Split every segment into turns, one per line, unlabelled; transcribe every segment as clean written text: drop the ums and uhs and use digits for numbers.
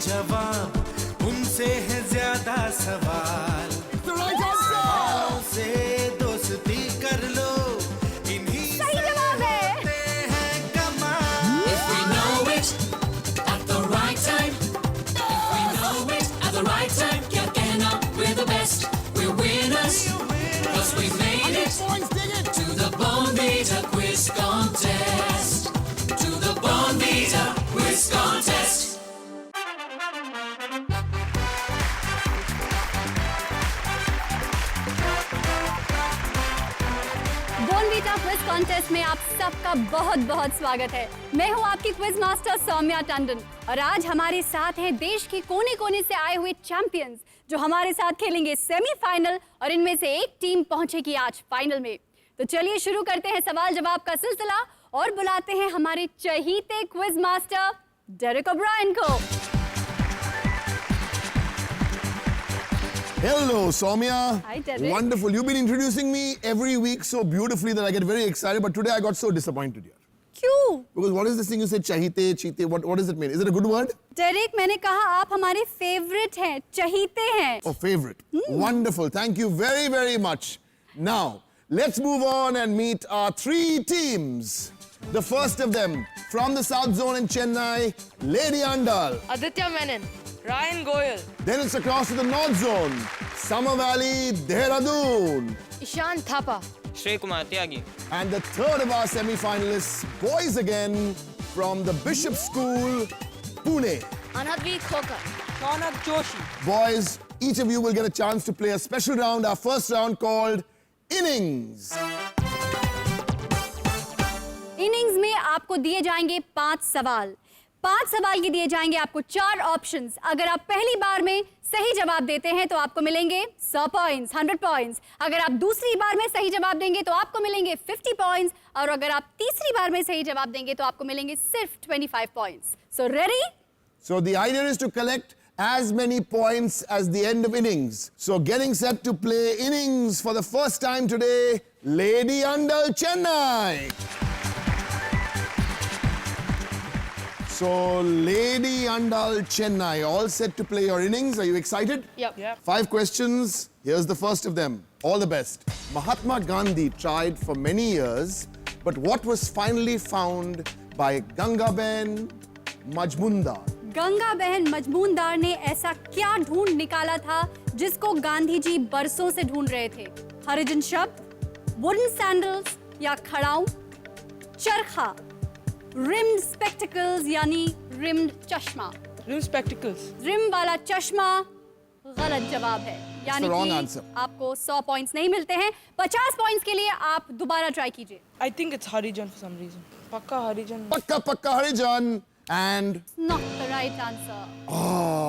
जवाब उनसे है ज्यादा सवाल। सवालों से दोस्ती कर लो, इन्हीं से होते हैं कमाल।
If we know it at the right time, if we know it at the right time, क्या कहना, we're the best, we're winners, 'cause we made it to the Bonvita quiz contest, to the Bonvita quiz contest.
Bournvita quiz contest में आप सबका बहुत बहुत स्वागत है। मैं हूं आपकी क्विज मास्टर सौम्या टंडन और आज हमारे साथ हैं देश के कोने कोने से आए हुए चैंपियंस जो हमारे साथ खेलेंगे सेमीफाइनल और इनमें से एक टीम पहुंचेगी आज फाइनल में। तो चलिए शुरू करते हैं सवाल जवाब का सिलसिला और बुलाते हैं हमारे चहीते क्विज मास्टर डेरेक ओब्रायन को।
Hello, Soumya.
Hi, Derek.
Wonderful. You've been introducing me every week so beautifully that I get very excited. But today I got so disappointed here.
क्यों?
Because what is this thing you said, chahite, cheete? What does it mean? Is it a good word?
Derek, मैंने कहा आप हमारे favourite हैं, चहीते हैं।
Oh, favorite. Wonderful. Thank you very, very much. Now, let's move on and meet our three teams. The first of them, from the South Zone in Chennai, Lady Andal.
Aditya Menon, Ryan Goyal,
Then it's across to the North Zone, Summer Valley, Dehradun.
Ishan Thapa,
श्रेय कुमार त्यागी।
And the third of our semi-finalists, boys again, from the Bishop School, Pune.
Anadvi Khokar, Ronak Joshi.
Boys, each of you will get a chance to play a special round, our first round called Innings.
Innings में आपको दिए जाएंगे 5 सवाल। 5 सवाल के दिए जाएंगे आपको 4 ऑप्शंस। अगर आप पहली बार में सही जवाब देते हैं तो आपको मिलेंगे 100 पॉइंट्स, 100 पॉइंट्स। अगर आप दूसरी बार में सही जवाब देंगे तो आपको मिलेंगे 50 पॉइंट्स और अगर आप तीसरी बार में सही जवाब देंगे तो आपको मिलेंगे सिर्फ 25 points. So ready?
So the idea is to collect as many points as the end of innings. So getting set to play innings for the first time today, Lady Andal, Chennai. So, Lady Andal, Chennai, all set to play your innings. Are you excited?
Yep.
5 questions. Here's the first of them. All the best. Mahatma Gandhi tried for many years, but what was finally found by Gangaben Majmundar?
Ganga बहन मजमूनदार ने ऐसा क्या ढूंढ निकाला था जिसको गांधी जी बरसों से ढूंढ रहे थे? हरिजन शब्द, वुडन सैंडल्स या खड़ाऊ, चरखा, रिम्ड स्पेक्टिकल्स यानी रिम्ड चश्मा।
Rim Spectacles.
रिम वाला चश्मा गलत जवाब है, यानी
the wrong
कि
answer.
आपको 100 पॉइंट्स नहीं मिलते हैं। 50 पॉइंट्स के लिए आप दोबारा ट्राई कीजिए।
I think it's Harijan for some reason. Pakka Harijan.
Pakka Pakka Harijan and
not the right answer.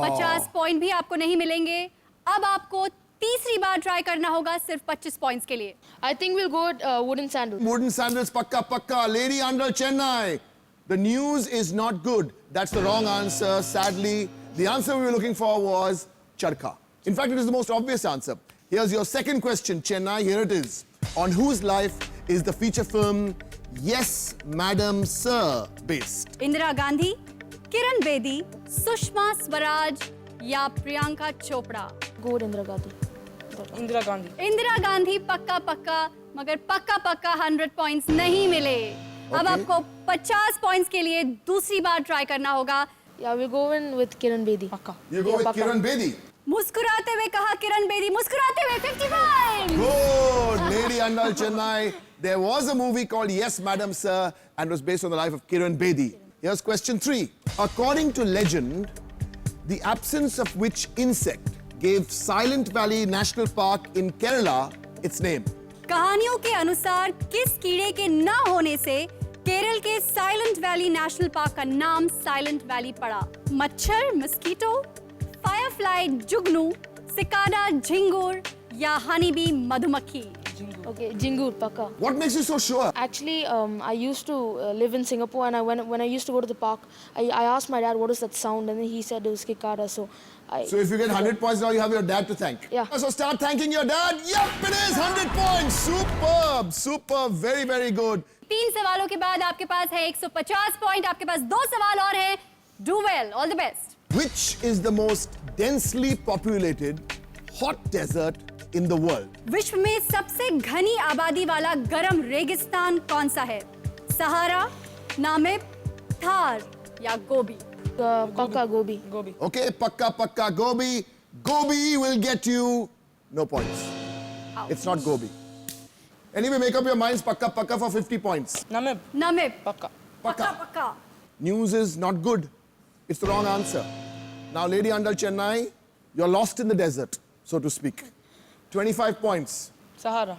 50 point भी आपको नहीं मिलेंगे। अब आपको तीसरी बार ट्राई करना होगा सिर्फ 25 पॉइंट्स के लिए।
I think we'll go with wooden sandals.
wooden sandals. Pakka Pakka. Lady Andal, Chennai. The news is not good. That's the wrong answer. Sadly, the answer we were looking for was charkha. In fact, it is the most obvious answer. Here's your second question, Chennai. Here it is. On whose life is the feature film Yes, Madam, Sir based?
Indira Gandhi, Kiran Bedi, Sushma Swaraj या Priyanka Chopra?
Go with Indira Gandhi. Indira Gandhi.
Indira Gandhi पक्का पक्का, मगर पक्का पक्का 100 points नहीं मिले। अब
Okay.
आपको 50 पॉइंट्स के लिए दूसरी बार ट्राई करना होगा।
Yeah, we'll go in with Kiran Bedi. Pakka.
You go with
Pakka.
Kiran Bedi.
मुस्कुराते हुए कहा किरण बेदी, मुस्कुराते हुए 50 points.
Good. Lady Andal, Chennai. There was a movie called Yes, Madam, Sir and was based on the life of Kiran Bedi. Here's question 3. According to legend, the absence of which insect gave Silent Valley National Park in Kerala its name?
कहानियों के अनुसार किस कीड़े के न होने से केरल के साइलेंट वैली नेशनल पार्क का नाम साइलेंट वैली पड़ा? मच्छर, मस्कीटो, फायरफ्लाई, जुगनू, सिकाडा, झिंगुर या हनीबी, मधुमक्खी?
Okay, Jingur, Pakka.
What makes you so sure?
Actually, I used to live in Singapore, and when I used to go to the park, I asked my dad what is that sound, and then he said it was cicada. So
if you get 100 points now, you have your dad to thank.
Yeah.
So start thanking your dad. Yep, it is 100 points. Superb, superb, very, very good.
3 सवालों के बाद आपके पास है 150 point. आपके पास 2 सवाल और हैं। Do well, all the best.
Which is the most densely populated hot desert in the world?
विश्व में सबसे घनी आबादी वाला गर्म रेगिस्तान कौन सा है? सहारा, नामिब, थार या गोबी?
Pakka Gobi.
Okay, pakka Gobi. Gobi will get you no points. It's not Gobi. Anyway, make up your minds. Pakka for 50 points.
Namib.
नमिब.
Pakka.
पक्का.
News is not good. It's the wrong answer. Now, Lady Andal Chennai, you're lost in the desert, so to speak. 25 points.
Sahara.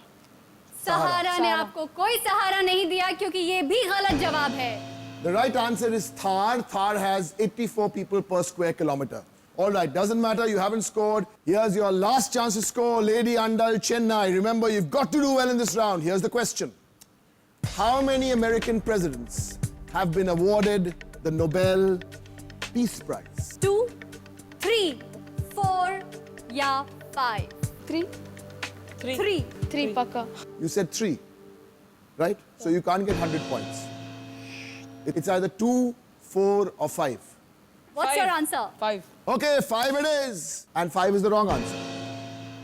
सहारा ने आपको कोई सहारा नहीं दिया क्योंकि ये भी गलत जवाब है.
The right answer is Thar. Thar has 84 people per square kilometer. All right, doesn't matter, you haven't scored. Here's your last chance to score, Lady Andal Chennai. Remember, you've got to do well in this round. Here's the question. How many American presidents have been awarded the Nobel Peace Prize?
2, 3, 4 या 5?
3.
3.
3 Pakka.
You said 3, right? So you can't get 100 points. It's either 2, 4 or 5.
What's your answer?
5.
Okay, 5 it is. And 5 is the wrong answer.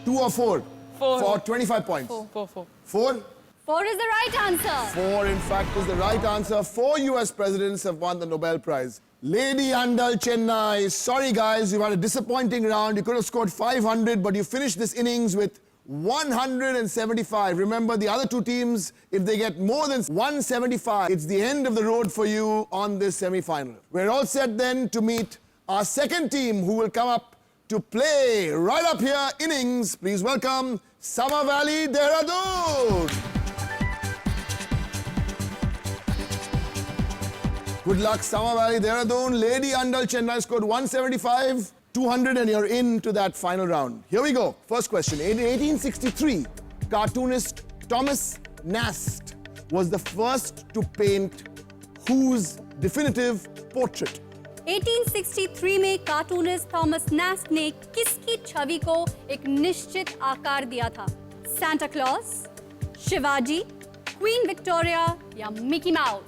2 or 4?
4.
For 25 points.
4.
4?
4 is the right answer.
4, in fact, is the right answer. 4 US presidents have won the Nobel Prize. Lady Andal Chennai, sorry guys, you've had a disappointing round. You could have scored 500, but you finished this innings with 175. Remember, the other two teams, if they get more than 175, it's the end of the road for you on this semi-final. We're all set then to meet our second team who will come up to play right up here, innings. Please welcome Summer Valley, Dehradun. Good luck, Summer Valley, Dehradun. Lady Andal Chennai scored 175. 200 and you're into that final round. Here we go. First question. In 1863, cartoonist Thomas Nast was the first to paint whose definitive portrait?
1863 में cartoonist Thomas nest ने किसकी छवि को एक निश्चित आकार दिया था? Santa Claus, Shivaji, Queen Victoria या Mickey Mouse?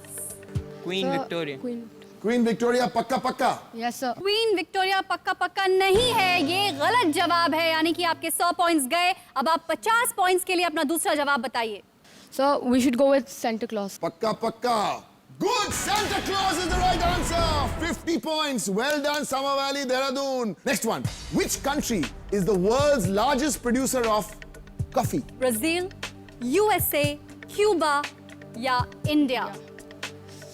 Queen Victoria.
Queen Victoria, pakka.
Yes, sir.
Queen Victoria पक्का नहीं है, ये गलत जवाब है, यानी कि आपके 100 पॉइंट्स गए. अब आप 50 पॉइंट्स के लिए अपना दूसरा जवाब बताइए.
So we should go with Santa Claus.
Pakka. Good, Santa Claus is the right answer. 50 points. Well done, Summer Valley, Dehradun. Next one. Which country is the world's largest producer of coffee?
Brazil, USA, Cuba या India?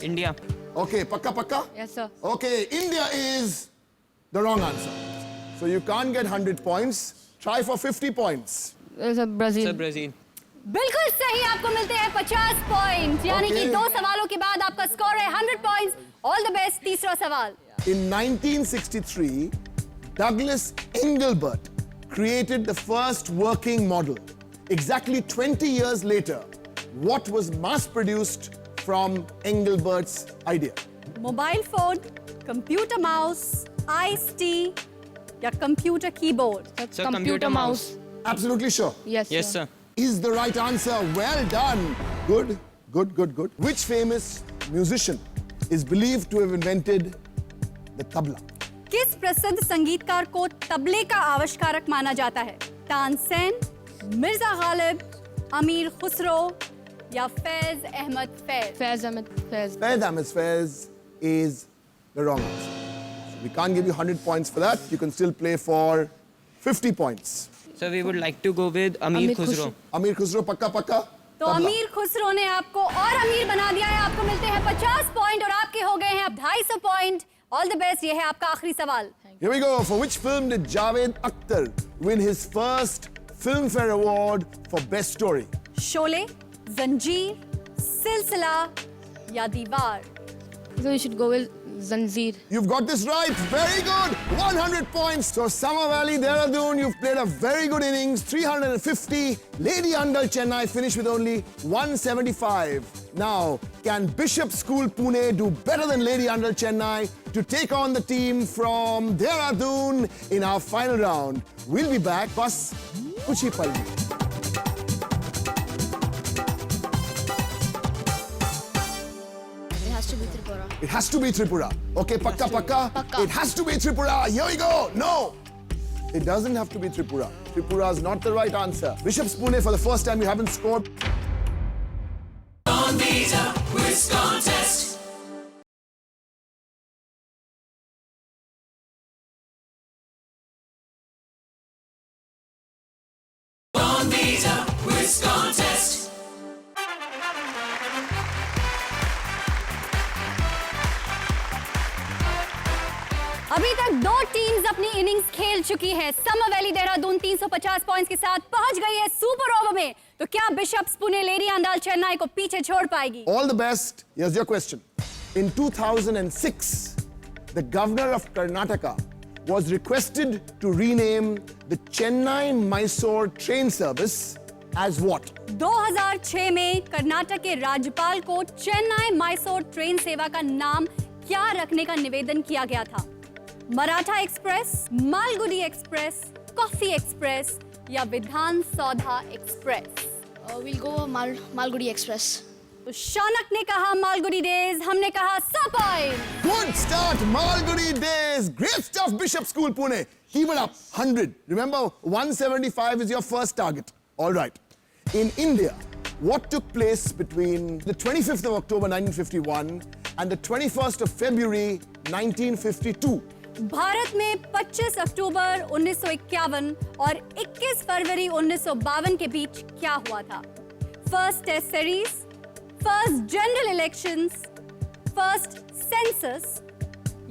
India.
Okay, pakka.
Yes, sir.
Okay, India is the wrong answer. So you can't get 100 points. Try for 50 points.
It's a Brazil.
Sir, Brazil.
बिल्कुल सही, आपको मिलते हैं 50 point, यानी कि
Okay.
2 सवालों के बाद आपका स्कोर है 100 पॉइंट्स. All the best. तीसरा सवाल.
In 1963, Douglas Engelbart created the first working model. Exactly 20 years later, what was mass-produced from Engelbart's idea?
Mobile phone, computer mouse, ice tea या computer keyboard?
Sir, computer mouse.
Absolutely sure.
Yes,
Yes, sir.
Is the right answer. Well done. Good. Which famous musician is believed to have invented the tabla?
किस प्रसिद्ध संगीतकार को तबले का आविष्कारक माना जाता है? तानसेन, मिर्जा गालिब, अमीर खुसरो या Faiz Ahmad Faiz?
Faiz Ahmed Faiz.
Faiz Ahmed Faiz is the wrong answer. So we can't give you 100 points for that. You can still play for 50 points.
So we would like to go with Amir
Amir
Khusro.
Khusro.
Amir Khusro, pakka.
तो
tabla.
अमीर खुसरो ने आपको और अमीर बना दिया है. आपको मिलते हैं 50 पॉइंट और आपके हो गए हैं अब 250 पॉइंट. All the best. ये है आपका आखिरी सवाल.
Here we go. For which film did Javed Akhtar win his first Filmfare Award for Best Story?
Sholay, जंजीर, सिलसिला या दीवार?
So we should go with Zanjeer.
You've got this right. Very good. 100 points. So Summer Valley, Dehradun, you've played a very good innings. 350. Lady Andal Chennai finished with only 175. Now, can Bishop School Pune do better than Lady Andal Chennai to take on the team from Dehradun in our final round? We'll be back. Bas kuch hi pal mein.
It has to be Tripura. Tripura.
It has to be Tripura. Okay, pakka, pakka.
Pakka.
It has to be Tripura. Here we go. No. It doesn't have to be Tripura. Tripura is not the right answer. Bishop Pune, for the first time, you haven't scored.
Bonvita Quiz Contest. Bonvita Quiz Contest.
अभी तक दो teams अपनी innings खेल चुकी हैं। Summer valley Dehradun 350 points के साथ पहुंच गई है सुपर ओवर में। तो क्या बिशप्स पुणे लेडी आंडाल चेन्नई को पीछे छोड़ पाएगी?
All the best. Here's your question. In 2006, the governor of Karnataka was requested to rename the Chennai-Mysore train service as what?
2006 में कर्नाटक के राज्यपाल को चेन्नई मैसूर ट्रेन सेवा का नाम क्या रखने का निवेदन किया गया था? Maratha express, Malgudi express, coffee express या विधान Soudha express?
We'll go Malgudi Express.
तो शौनक ने कहा मालगुडी डेज, हमने कहा 100 point.
Good start, Malgudi days. Great stuff, Bishop School, Pune. Keep it up. 100. Remember, 175 is your first target. All right. In India, what took place between the 25th of October 1951 and the 21st of February 1952?
Bharat में 25 अक्टूबर 1951 और 21 फरवरी 1952 के बीच क्या हुआ था? First test series, first general elections, first census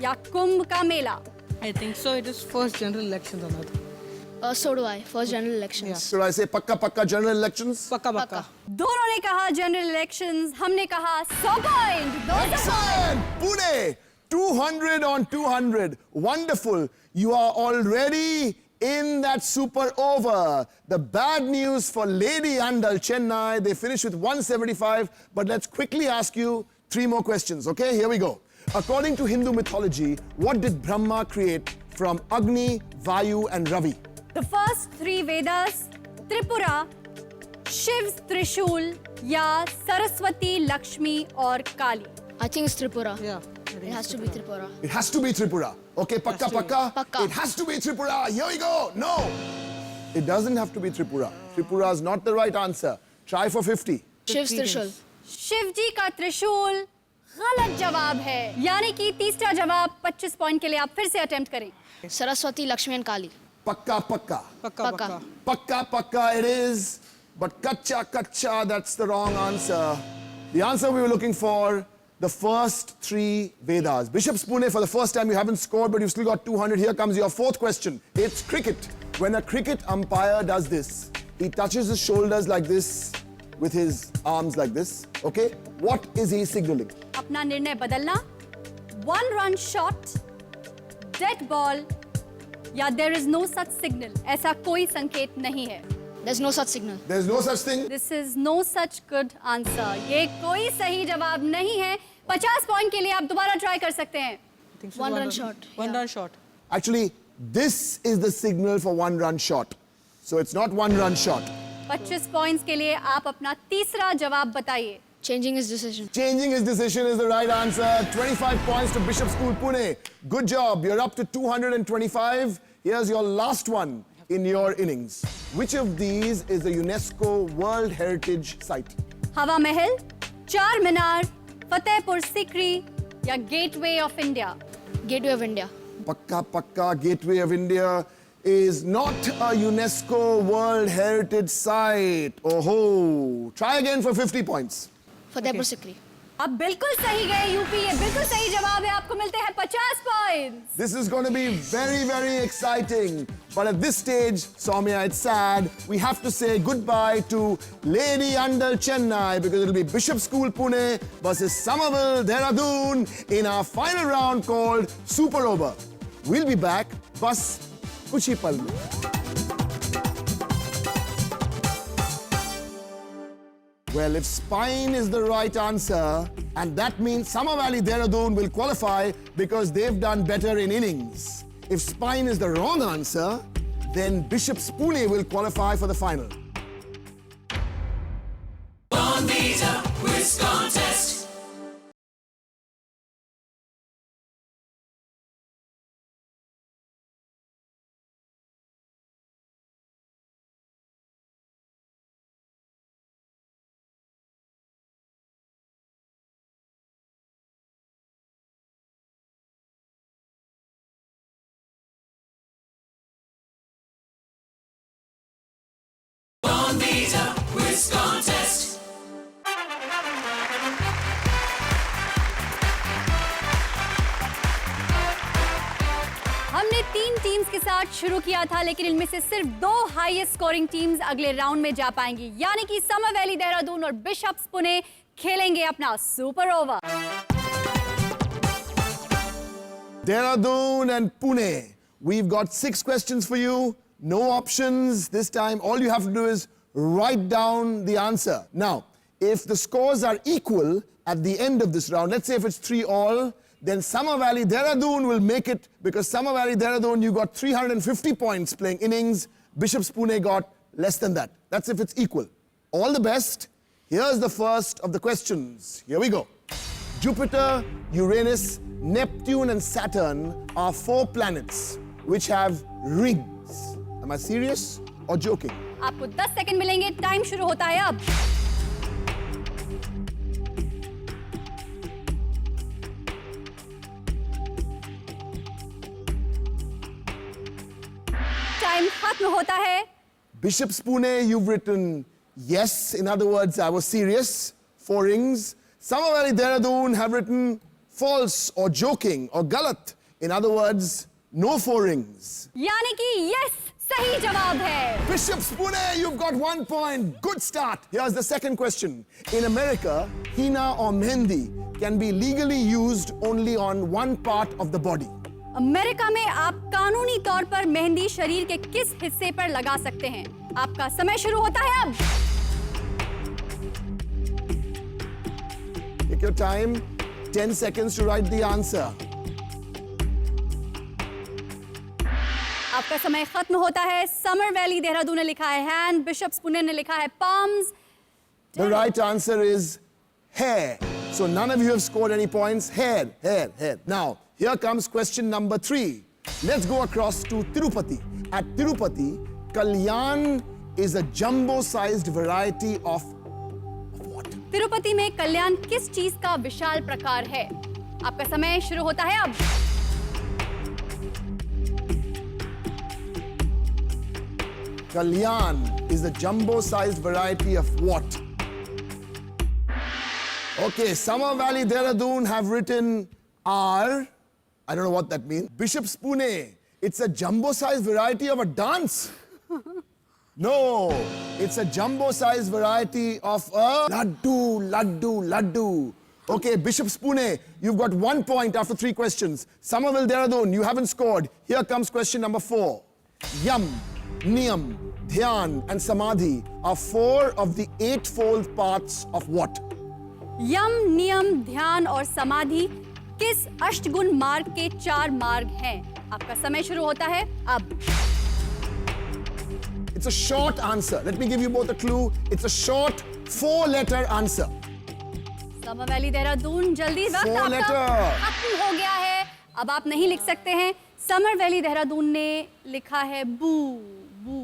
या कुंभ का मेला?
I think so. It is first general elections on that.
So do I. First general elections.
Should I say pakka pakka general elections?
Pakka pakka.
दोनों ने कहा general elections, हमने कहा 100 point. 200
Excellent! Pune, 200 on 200. Wonderful. You are already in that super over. The bad news for Lady Andal Chennai, they finished with 175, but let's quickly ask you 3 more questions, okay? Here we go. According to Hindu mythology, what did Brahma create from Agni, Vayu and Ravi?
The first 3 Vedas, Tripura, Shiv's Trishul या सरस्वती, लक्ष्मी और काली?
I think it's Tripura.
Yeah.
It has to be Tripura.
It has to be Tripura. Okay, pakka pakka.
Pakka.
It has to be Tripura. Here we go. No. It doesn't have to be Tripura. Tripura is not the right answer. Try for 50.
Shiv's Trishul.
Shiv जी का त्रिशूल गलत जवाब है, यानी कि तीसरा जवाब 25 point के लिए आप फिर से अटेम्प्ट करें।
Saraswati, Lakshmi and Kali.
Pakka pakka.
Pakka
Pakka.
pakka.
Pakka pakka it is. But kacha kacha, that's the wrong answer. The answer we were looking for, the first 3 Vedas. Bishop Pune, for the first time you haven't scored, but you've still got 200. Here comes your 4th question. It's cricket. When a cricket umpire does this, he touches his shoulders like this with his arms like this. Okay? What is he signaling?
अपना निर्णय बदलना, 1 run shot, dead ball या there is no such signal, ऐसा कोई संकेत नहीं है।
There's no such signal.
There's no such thing.
This is no such good answer. ये कोई सही जवाब नहीं है। 50 पॉइंट के लिए आप दोबारा ट्राई कर सकते हैं।
I think so.
One run shot.
One
Yeah.
run shot.
Actually, this is the signal for 1 run shot. So it's not 1 run shot.
25 points के लिए आप अपना तीसरा जवाब बताइए।
Changing his decision.
Changing his decision is the right answer. 25 points to Bishop School, Pune. Good job. You're up to 225. Here's your last one in your innings. Which of these is a UNESCO World Heritage Site?
हवा महल, चार मीनार, फतेहपुर सीकरी या gateway of India?
Gateway of India.
Pakka Pakka Gateway of India is not a UNESCO World Heritage Site. Oh, try again for 50 points.
Fatehpur Sikri.
अब बिल्कुल सही गए UP, ये बिल्कुल सही जवाब है। आपको मिलते हैं 50 points.
This is going to be very, very exciting. But at this stage, Soumya, it's sad. We have to say goodbye to Lady Andal Chennai because it'll be Bishop School Pune versus Somerville Dehradun in our final round called Super Over. We'll be back. Bas kuch hi pal mein. Well, if spine is the right answer, and that means Summer Valley Dehradun will qualify because they've done better in innings. If spine is the wrong answer, then Bishop's Pune will qualify for the final.
Bonvita Quiz Contest. Writer Quiz Contest.
हमने 3 teams के साथ शुरू किया था, लेकिन इनमें से सिर्फ 2 हाईएस्ट स्कोरिंग टीम्स अगले राउंड में जा पाएंगी, यानी कि समर वैली देहरादून और बिशप्स पुणे खेलेंगे अपना super over.
Dehradun and Pune, we've got 6 questions for you. No options this time. All you have to do is write down the answer. Now, if the scores are equal at the end of this round, let's say if it's 3-all, then Summer Valley Dehradun will make it, because Summer Valley Dehradun, you got 350 points playing innings. Bishops Pune got less than that. That's if it's equal. All the best. Here's the first of the questions. Here we go. Jupiter, Uranus, Neptune and Saturn are 4 planets which have rings. Am I serious or joking?
आपको 10 second मिलेंगे, time शुरू होता है अब। Time खत्म होता है।
Bishops Pune, you've written yes. In other words, I was serious. 4 rings. Summer Valley Dehradun have written false or joking or galat. In other words, no 4 rings.
यानी कि yes सही जवाब है।
Bishops Pune, you've got 1 point. Good start. Here's the second question. In America, henna or mehndi can be legally used only on one part of the body.
America में आप कानूनी तौर पर मेहंदी शरीर के किस हिस्से पर लगा सकते हैं? आपका समय शुरू होता है अब।
Take your time. 10 seconds to write the answer.
आपका समय खत्म होता है। समर वैली देहरादून ने लिखा है हैंड, बिशप्स पुणे ने लिखा है palms।
The right answer is hair. So none of you have scored any points. Hair, hair, hair. Now, here comes question number 3. Let's go across to Tirupati. At Tirupati, Kalyan is a jumbo-sized variety of what?
Tirupati में कल्याण किस चीज का विशाल प्रकार है? आपका समय शुरू होता है अब।
Kalyan is a jumbo-sized variety of what? Okay, Summer Valley Dehradun have written R. I don't know what that means. Bishops Pune, it's a jumbo-sized variety of a dance. No, it's a jumbo-sized variety of a laddu. Okay, Bishops Pune, you've got 1 point after 3 questions. Somerville Dehradun, you haven't scored. Here comes question number 4. Yam, Niyam, Dhyan and Samadhi are 4 of the 8-fold parts of what?
यम, नियम, ध्यान और समाधि किस अष्टगुण मार्ग के 4 मार्ग हैं? आपका समय शुरू होता है अब।
It's a short answer. Let me give you both a clue. It's a short 4-letter answer.
Summer valley Dehradun, जल्दी वक्त
4
आपका
letter.
खत्म हो गया है। अब आप नहीं लिख सकते हैं। समर वैली देहरादून ने लिखा है बू बू।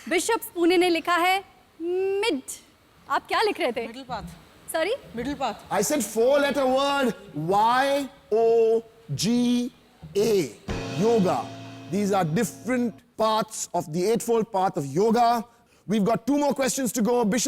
बिशप्स पुणे ने लिखा है मिड। आप क्या लिख रहे थे?
Middle path.
Sorry,
Middle path.
I said 4-letter word. Y-O-G-A. Yoga. These are different parts of the 8-fold path of yoga. We've got 2 more questions to go. Bishop